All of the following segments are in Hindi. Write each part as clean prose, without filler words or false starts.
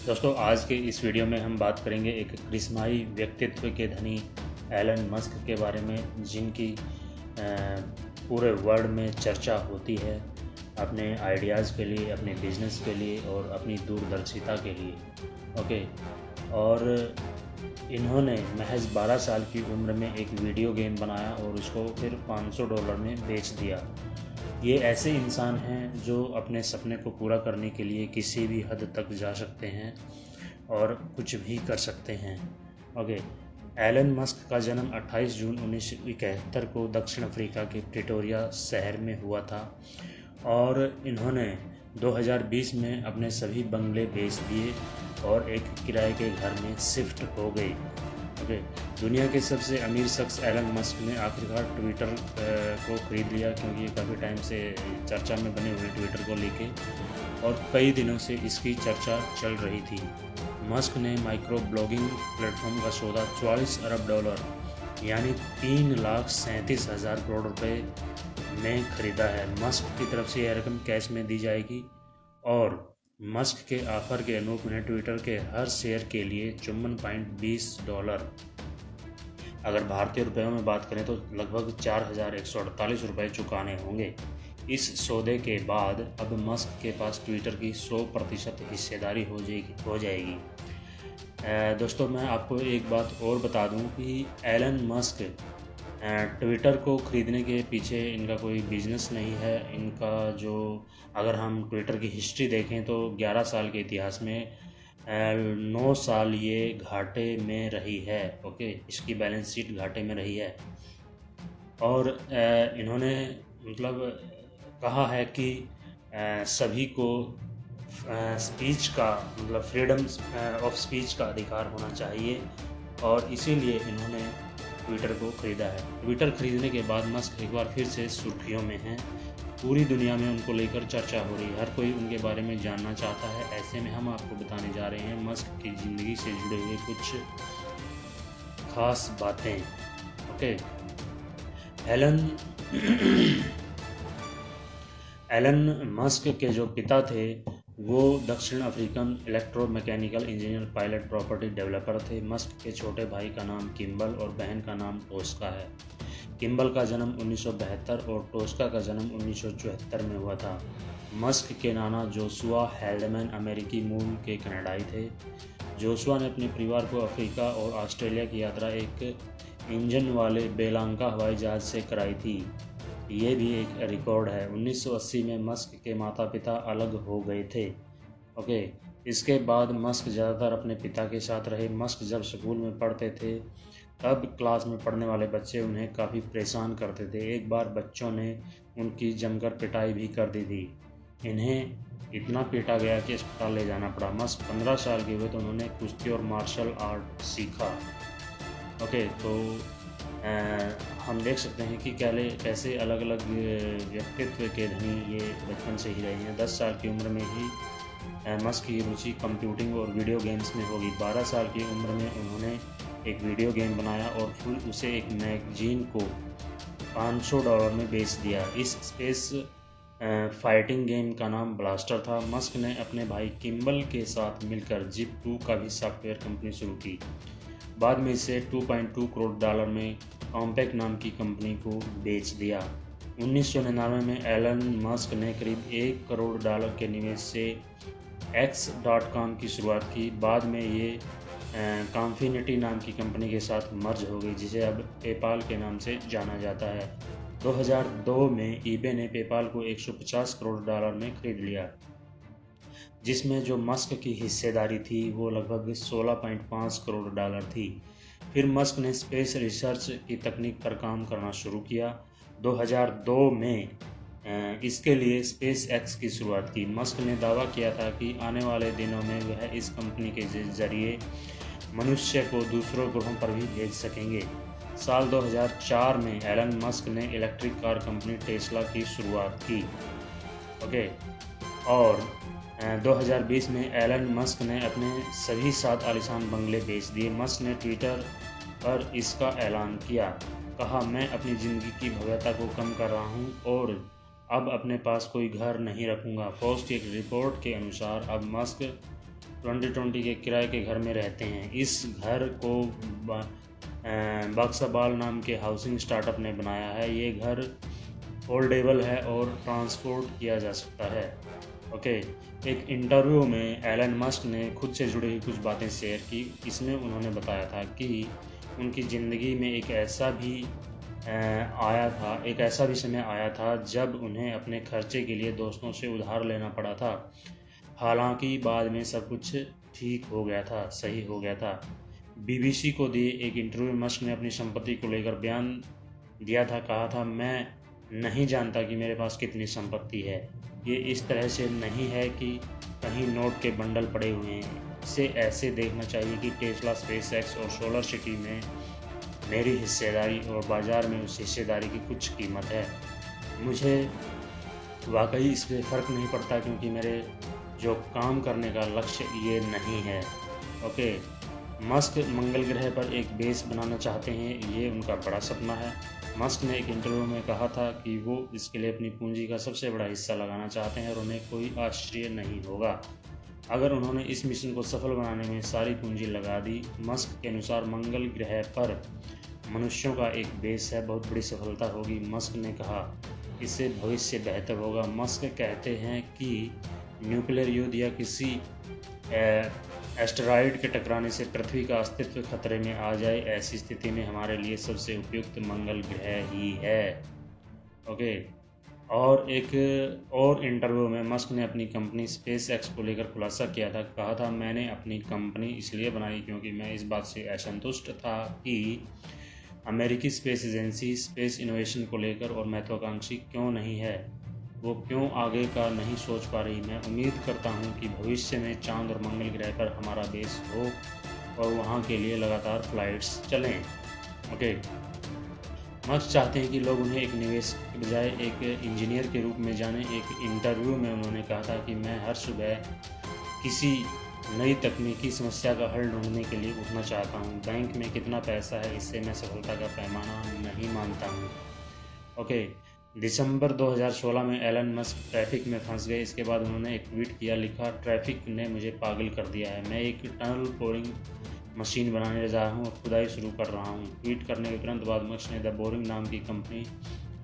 दोस्तों, आज के इस वीडियो में हम बात करेंगे एक करिश्माई व्यक्तित्व के धनी एलन मस्क के बारे में, जिनकी पूरे वर्ल्ड में चर्चा होती है अपने आइडियाज़ के लिए, अपने बिजनेस के लिए और अपनी दूरदर्शिता के लिए। ओके, और इन्होंने महज 12 साल की उम्र में एक वीडियो गेम बनाया और उसको फिर $500 में बेच दिया। ये ऐसे इंसान हैं जो अपने सपने को पूरा करने के लिए किसी भी हद तक जा सकते हैं और कुछ भी कर सकते हैं। ओके, एलन मस्क का जन्म 28 जून 1971 को दक्षिण अफ्रीका के प्रिटोरिया शहर में हुआ था और इन्होंने 2020 में अपने सभी बंगले बेच दिए और एक किराए के घर में शिफ्ट हो गए। ओके, दुनिया के सबसे अमीर शख्स एलन मस्क ने आखिरकार ट्विटर को खरीद लिया, क्योंकि ये काफ़ी टाइम से चर्चा में बने हुए ट्विटर को लेके और कई दिनों से इसकी चर्चा चल रही थी। मस्क ने माइक्रो ब्लॉगिंग प्लेटफॉर्म का सौदा $44 अरब यानी 3,37,000 करोड़ रुपए में खरीदा है। मस्क की तरफ से यह रकम कैश में दी जाएगी और मस्क के ऑफर के अनुरूप उन्हें ट्विटर के हर शेयर के लिए $54.20, अगर भारतीय रुपयों में बात करें तो लगभग 4,148 रुपये चुकाने होंगे। इस सौदे के बाद अब मस्क के पास ट्विटर की 100% हिस्सेदारी हो जाएगी। दोस्तों, मैं आपको एक बात और बता दूं कि एलन मस्क ट्विटर को ख़रीदने के पीछे इनका कोई बिजनेस नहीं है। इनका जो, अगर हम ट्विटर की हिस्ट्री देखें तो 11 साल के इतिहास में 9 साल ये घाटे में रही है। ओके, इसकी बैलेंस शीट घाटे में रही है और इन्होंने मतलब कहा है कि सभी को स्पीच का मतलब फ्रीडम ऑफ स्पीच का अधिकार होना चाहिए और इसीलिए इन्होंने ट्विटर को ख़रीदा है। ट्विटर खरीदने के बाद मस्क एक बार फिर से सुर्खियों में हैं। पूरी दुनिया में उनको लेकर चर्चा हो रही है, हर कोई उनके बारे में जानना चाहता है। ऐसे में हम आपको बताने जा रहे हैं मस्क की ज़िंदगी से जुड़े हुए कुछ खास बातें। ओके, एलन मस्क के जो पिता थे वो दक्षिण African electromechanical engineer, pilot, property developer थे। मस्क के छोटे भाई का नाम किम्बल और बहन का नाम टोस्का है। किम्बल का जन्म 1972 और टोस्का का जन्म 1974 में हुआ था। मस्क के नाना जोशुआ हेल्डमैन अमेरिकी मूल के कनाडाई थे। जोशुआ ने अपने परिवार को अफ्रीका और ऑस्ट्रेलिया की यात्रा एक इंजन वाले बेलांका हवाई जहाज़ से कराई थी। ये भी एक रिकॉर्ड है। 1980 में मस्क के माता पिता अलग हो गए थे। ओके, इसके बाद मस्क ज़्यादातर अपने पिता के साथ रहे। मस्क जब स्कूल में पढ़ते थे तब क्लास में पढ़ने वाले बच्चे उन्हें काफ़ी परेशान करते थे। एक बार बच्चों ने उनकी जमकर पिटाई भी कर दी थी। इन्हें इतना पीटा गया कि अस्पताल ले जाना पड़ा। मस्क 15 साल के हुए तो उन्होंने कुश्ती और मार्शल आर्ट सीखा। ओके, तो हम देख सकते हैं कि कैसे अलग अलग व्यक्तित्व के धनी ये बचपन से ही रहे हैं। 10 साल की उम्र में ही मस्क की रुचि कंप्यूटिंग और वीडियो गेम्स में होगी। 12 साल की उम्र में उन्होंने एक वीडियो गेम बनाया और फिर उसे एक मैगजीन को $500 में बेच दिया। इस स्पेस फाइटिंग गेम का नाम ब्लास्टर था। मस्क ने अपने भाई किम्बल के साथ मिलकर जिप2 का भी सॉफ्टवेयर कंपनी शुरू की। बाद में इसे $2.2 करोड़ में कॉम्पैक्ट नाम की कंपनी को बेच दिया। 1999 में एलन मस्क ने करीब $1 करोड़ के निवेश से X.com की शुरुआत की। बाद में ये कॉन्फिनिटी नाम की कंपनी के साथ मर्ज हो गई, जिसे अब पेपाल के नाम से जाना जाता है। 2002 में ईबे ने पेपाल को $150 करोड़ में खरीद लिया, जिसमें जो मस्क की हिस्सेदारी थी वो लगभग $16.5 करोड़ थी। फिर मस्क ने स्पेस रिसर्च की तकनीक पर काम करना शुरू किया। 2002 में इसके लिए स्पेस एक्स की शुरुआत की। मस्क ने दावा किया था कि आने वाले दिनों में वह इस कंपनी के जरिए मनुष्य को दूसरों ग्रहों पर भी भेज सकेंगे। साल 2004 में एलन मस्क ने इलेक्ट्रिक कार कंपनी टेस्ला की शुरुआत की। ओके, और 2020 में एलन मस्क ने अपने सभी 7 आलीशान बंगले बेच दिए। मस्क ने ट्विटर पर इसका ऐलान किया, कहा, मैं अपनी ज़िंदगी की भव्यता को कम कर रहा हूं और अब अपने पास कोई घर नहीं रखूंगा। पोस्ट की एक रिपोर्ट के अनुसार अब मस्क 2020 के किराए के घर में रहते हैं। इस घर को बक्साबाल नाम के हाउसिंग स्टार्टअप ने बनाया है। ये घर फोल्डेबल है और ट्रांसपोर्ट किया जा सकता है। ओके, एक इंटरव्यू में एलन मस्क ने खुद से जुड़ी हुई कुछ बातें शेयर की। इसमें उन्होंने बताया था कि उनकी ज़िंदगी में एक ऐसा भी समय आया था जब उन्हें अपने खर्चे के लिए दोस्तों से उधार लेना पड़ा था। हालांकि बाद में सब कुछ ठीक हो गया था, सही हो गया था। बीबीसी को दिए एक इंटरव्यू में मस्क ने अपनी संपत्ति को लेकर बयान दिया था। कहा था, मैं नहीं जानता कि मेरे पास कितनी संपत्ति है। ये इस तरह से नहीं है कि कहीं नोट के बंडल पड़े हुए हैं। इसे ऐसे देखना चाहिए कि टेस्ला, स्पेसएक्स और सोलर सिटी में मेरी हिस्सेदारी और बाज़ार में उस हिस्सेदारी की कुछ कीमत है। मुझे वाकई इस पर फ़र्क नहीं पड़ता क्योंकि मेरे जो काम करने का लक्ष्य ये नहीं है। ओके, मस्क मंगल ग्रह पर एक बेस बनाना चाहते हैं। ये उनका बड़ा सपना है। मस्क ने एक इंटरव्यू में कहा था कि वो इसके लिए अपनी पूंजी का सबसे बड़ा हिस्सा लगाना चाहते हैं और उन्हें कोई आश्चर्य नहीं होगा अगर उन्होंने इस मिशन को सफल बनाने में सारी पूंजी लगा दी। मस्क के अनुसार मंगल ग्रह पर मनुष्यों का एक बेस है, बहुत बड़ी सफलता होगी। मस्क ने कहा, इससे भविष्य बेहतर होगा। मस्क कहते हैं कि न्यूक्लियर युद्ध या किसी एस्टेरॉयड के टकराने से पृथ्वी का अस्तित्व खतरे में आ जाए, ऐसी स्थिति में हमारे लिए सबसे उपयुक्त मंगल ग्रह ही है। ओके, और एक और इंटरव्यू में मस्क ने अपनी कंपनी स्पेसएक्स को लेकर खुलासा किया था। कहा था, मैंने अपनी कंपनी इसलिए बनाई क्योंकि मैं इस बात से असंतुष्ट था कि अमेरिकी स्पेस एजेंसी स्पेस इनोवेशन को लेकर और महत्वाकांक्षी क्यों नहीं है। वो क्यों आगे का नहीं सोच पा रही। मैं उम्मीद करता हूँ कि भविष्य में चांद और मंगल ग्रह पर हमारा बेस हो और वहाँ के लिए लगातार फ्लाइट्स चलें। ओके, मस्क चाहते हैं कि लोग उन्हें एक निवेशक के बजाय एक इंजीनियर के रूप में जानें। एक इंटरव्यू में उन्होंने कहा था कि मैं हर सुबह किसी नई तकनीकी समस्या का हल ढूंढने के लिए उठना चाहता हूँ। बैंक में कितना पैसा है, इससे मैं सफलता का पैमाना नहीं मानता हूँ। ओके, दिसंबर 2016 में एलन मस्क ट्रैफिक में फंस गए। इसके बाद उन्होंने एक ट्वीट किया, लिखा, ट्रैफिक ने मुझे पागल कर दिया है। मैं एक टनल बोरिंग मशीन बनाने जा रहा हूँ और खुदाई शुरू कर रहा हूँ। ट्वीट करने के तुरंत बाद मस्क ने द बोरिंग नाम की कंपनी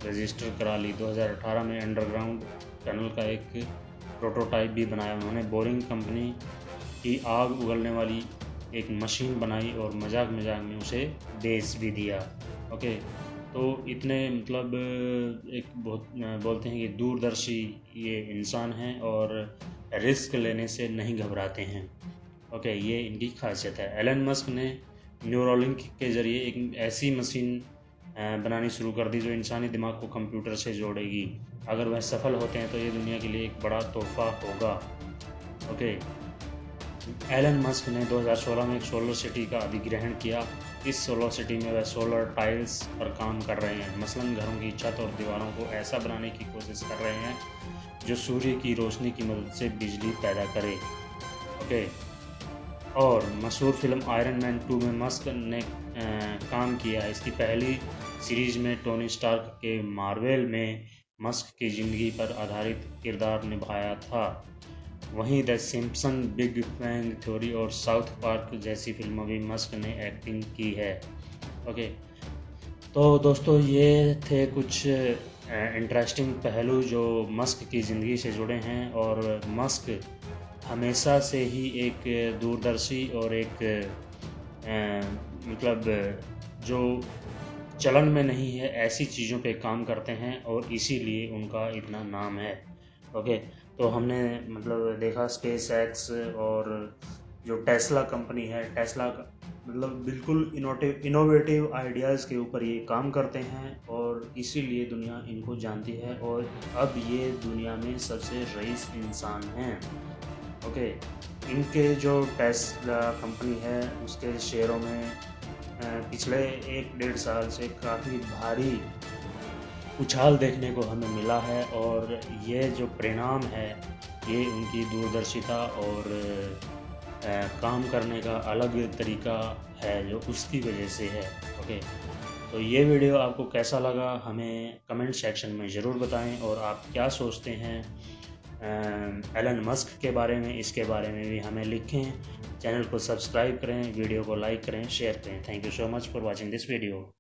रजिस्टर करा ली। 2018 में अंडरग्राउंड टनल का एक प्रोटोटाइप भी बनाया। उन्होंने बोरिंग कंपनी की आग उगलने वाली एक मशीन बनाई और मजाक में उसे बेच भी दिया। ओके, तो इतने मतलब एक बहुत बोलते हैं कि दूरदर्शी ये इंसान हैं और रिस्क लेने से नहीं घबराते हैं। ओके, ये इनकी खासियत है। एलन मस्क ने न्यूरोलिंक के ज़रिए एक ऐसी मशीन बनानी शुरू कर दी जो इंसानी दिमाग को कंप्यूटर से जोड़ेगी। अगर वह सफल होते हैं तो ये दुनिया के लिए एक बड़ा तोहफा होगा। ओके, एलन मस्क ने 2016 में एक सोलर सिटी का अधिग्रहण किया। इस सोलर सिटी में वह सोलर टाइल्स पर काम कर रहे हैं। मसलन घरों की छत और दीवारों को ऐसा बनाने की कोशिश कर रहे हैं जो सूर्य की रोशनी की मदद से बिजली पैदा करे। ओके, और मशहूर फिल्म आयरन मैन 2 में मस्क ने काम किया है। इसकी पहली सीरीज में टोनी स्टार्क के मार्वेल में मस्क की ज़िंदगी पर आधारित किरदार निभाया था। वहीं the Simpson, big bang theory और साउथ पार्क जैसी फिल्मों में मस्क ने एक्टिंग की है। ओके, तो दोस्तों ये थे कुछ इंटरेस्टिंग पहलू जो मस्क की ज़िंदगी से जुड़े हैं। और मस्क हमेशा से ही एक दूरदर्शी और एक मतलब जो चलन में नहीं है ऐसी चीज़ों पे काम करते हैं और इसीलिए उनका इतना नाम है। ओके, तो हमने मतलब देखा स्पेसएक्स और जो टेस्ला कंपनी है, टेस्ला मतलब बिल्कुल इनोवेटिव आइडियाज़ के ऊपर ये काम करते हैं और इसीलिए दुनिया इनको जानती है और अब ये दुनिया में सबसे रईस इंसान हैं। ओके, इनके जो टेस्ला कंपनी है उसके शेयरों में पिछले 1-1.5 साल से काफ़ी भारी उछाल देखने को हमें मिला है और ये जो परिणाम है ये उनकी दूरदर्शिता और काम करने का अलग तरीका है जो उसकी वजह से है। ओके, तो ये वीडियो आपको कैसा लगा हमें कमेंट सेक्शन में ज़रूर बताएं और आप क्या सोचते हैं एलन मस्क के बारे में, इसके बारे में भी हमें लिखें। चैनल को सब्सक्राइब करें, वीडियो को लाइक करें, शेयर करें। Thank you so much for watching this video.